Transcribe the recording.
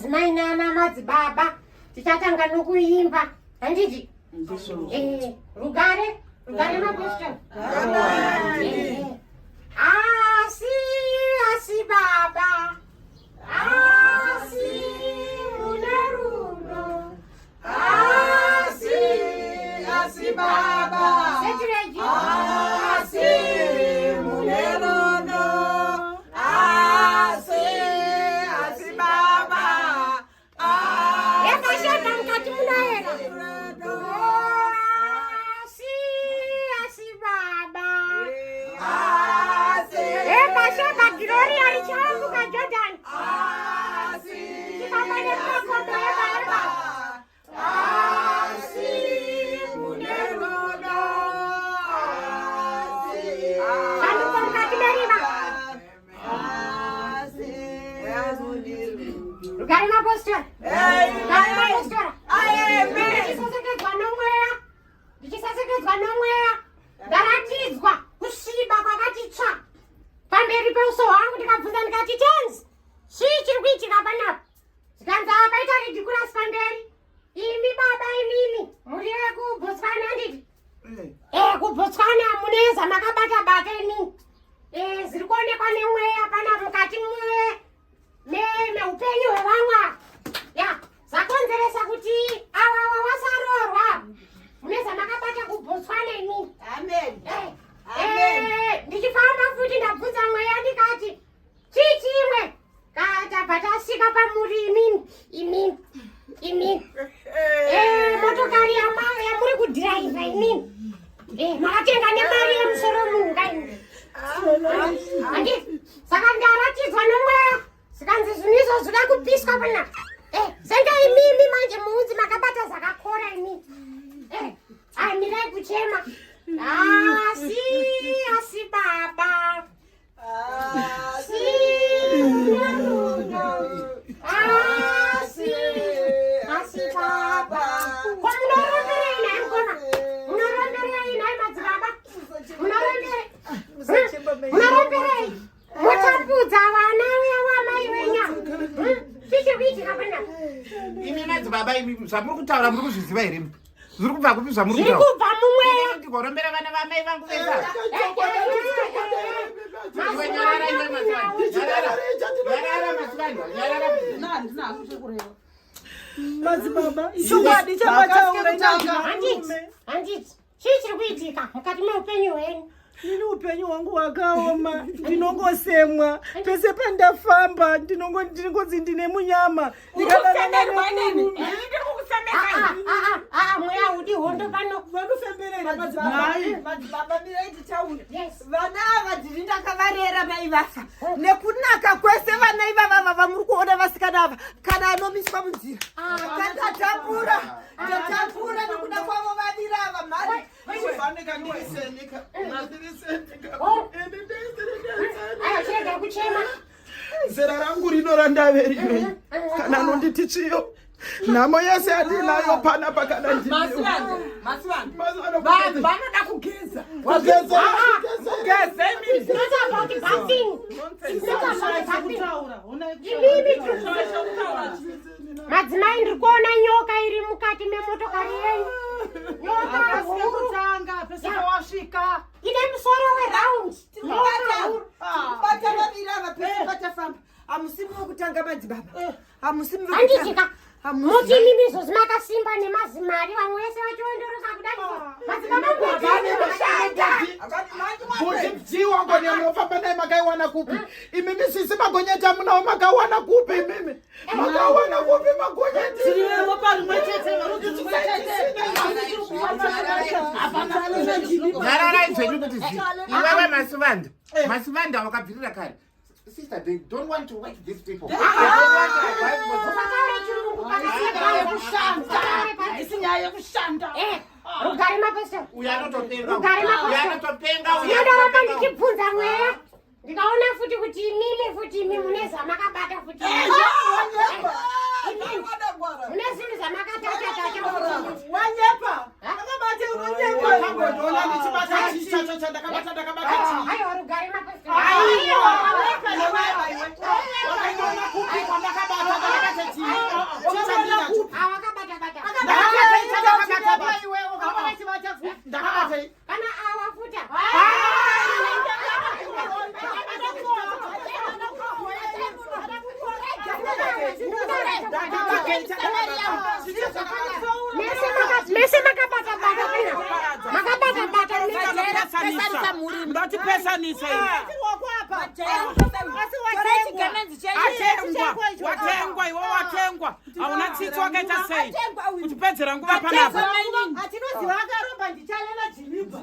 madzimai nana madzibaba tichatanga nokuimba handiti rugare mapostoli asi baba asi mune rudo asi baba setireji asi mune rudo asi baba ekashata mukati munaera asi baba ekashata girori arichambuka Jordan chikabane makoto ebaeba mune rudo shanduko mukati meriva rugare mapostoli ndichisasekedzwa nomweya ndaratidzwa kusviba kwakati tsva pamberi peuso hwangu ndikabvunza ndikati tenzi chii chiri kuitika panapa zikanzi paita ridikurasi pamberi imi baba imimi muri vekubotswana handiti kubotswana muneza makabata-bata imini ziri kuonekwa nemweya pana mukati meupenyu hwevamwe ya zakonzeresa kuti ava wasarorwa muneza makabata kubotswana imini ndichifamba futi ndabvunza mweya ndikati chii chimwe katabva tasvika pamuri imini motokari yamuri kudhiraivha imini makatenga nemari yemusoro munga imi saka ndaratidzwa nomweya zikanzi zvinizo zvida kupiswa pana senge imimi manje muudzi makabata zvakakora imini mirai kuchema asi baba asi baba munoromberei nai mukoma munoromberei nai madzibaba munoromberei mutambudza vana vamai venya chichi kuitika panapa imi madzibaba imi zvamuri kutaura muri kuzviziva here zviri kubva kupi zvamuri zviri kubva mumweya ndikorombera vana vamai vangu vesa madzibaba chokwadi chamataura handiti chii chiri kuitika mukati meupenyu hwenyu ini upenyu hwangu hwakaoma ndinongosemwa pese pandafamba ndinongodzi ndine munyama mweya udi hondo pano vanofemberera madzibaba miraiti taura vana ava ndiri ndakavarera vaivasa nekunaka kwese vana ivavava vamuri kuona vasikana ava kana anomiswa munzira ndatapura nekuda kwavo vaviri ava mhari chirega kuchema zera rangu rino randaverire kana anonditi chiyo nhamo yese atinayo panapa kana vanoda kugeza madzimai ndiri kuona nyoka iri mukati memotokari yenyu nyoka huru wasvika ine musoro weraundi bata vaviri ava pese vatafamba hamusimu wekutanga madzibaba hamusimu handijika muti mimi izvozvi makasimba nemazimari vamwe vese vachiondoroka kudaiwa madzibaba wangoni munofamba naye makaiwana kupi imimi sisi magonyeti munawo makaiwana kupi imimi makaiwana kupi magonyeti nhararai zvenyu kuti ivava masivanda wakabvirira kare. Sister, they don't want to wake these people. They don't want to wife ndikaona futi kuti imimi muneza makabata futi mune zvinhu zvamakatachatacha wanyepa akabate unonyepa ndichibata chichacho chandakabata aiwa rugare mapostoli aiwa wakaiona kupi kwandakabata Mese makabata bata kana. Makabata bata Ndatipesanisa watengwa iwe watengwa hauna tsitsi wakaita sei kutipedzera nguva panapa atinoziva akaromba ndichalela jimibva